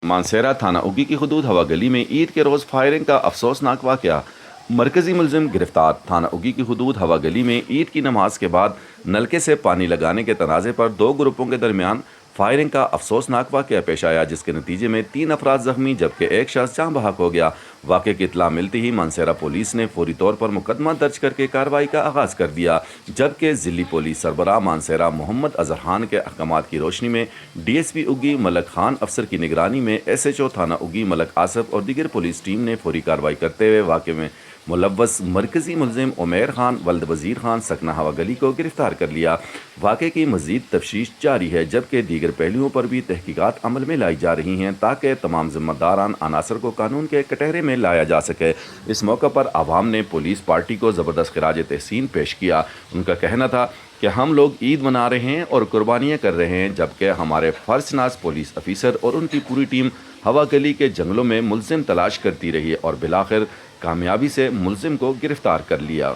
مانسہرہ تھانہ اگی کی حدود ہوا گلی میں عید کے روز فائرنگ کا افسوسناک واقعہ، مرکزی ملزم گرفتار۔ تھانہ اگی کی حدود ہوا گلی میں عید کی نماز کے بعد نلکے سے پانی لگانے کے تنازع پر دو گروپوں کے درمیان فائرنگ کا افسوسناک واقعہ پیش آیا، جس کے نتیجے میں 3 افراد زخمی جبکہ ایک شخص جاں بحق ہو گیا۔ واقعے کی اطلاع ملتی ہی مانسہرہ پولیس نے فوری طور پر مقدمہ درج کر کے کارروائی کا آغاز کر دیا، جبکہ ضلعی پولیس سربراہ مانسہرہ محمد اظہر خان کے احکامات کی روشنی میں ڈی ایس پی اگی ملک خان افسر کی نگرانی میں ایس ایچ او تھانہ اگی ملک آصف اور دیگر پولیس ٹیم نے فوری کارروائی کرتے ہوئے واقعے میں ملوث مرکزی ملزم عمیر خان ولد وزیر خان سکنہ ہوا گلی کو گرفتار کر لیا۔ واقعے کی مزید تفتیش جاری ہے، جبکہ دیگر پہلوؤں پر بھی تحقیقات عمل میں لائی جا رہی ہیں تاکہ تمام ذمہ داران عناصر کو قانون کے کٹہرے میں لایا جا سکے۔ اس موقع پر عوام نے پولیس پارٹی کو زبردست خراج تحسین پیش کیا۔ ان کا کہنا تھا کہ ہم لوگ عید منا رہے ہیں اور قربانیاں کر رہے ہیں، جبکہ ہمارے فرض ناز پولیس افیسر اور ان کی پوری ٹیم ہوا گلی کے جنگلوں میں ملزم تلاش کرتی رہی اور بالآخر کامیابی سے ملزم کو گرفتار کر لیا۔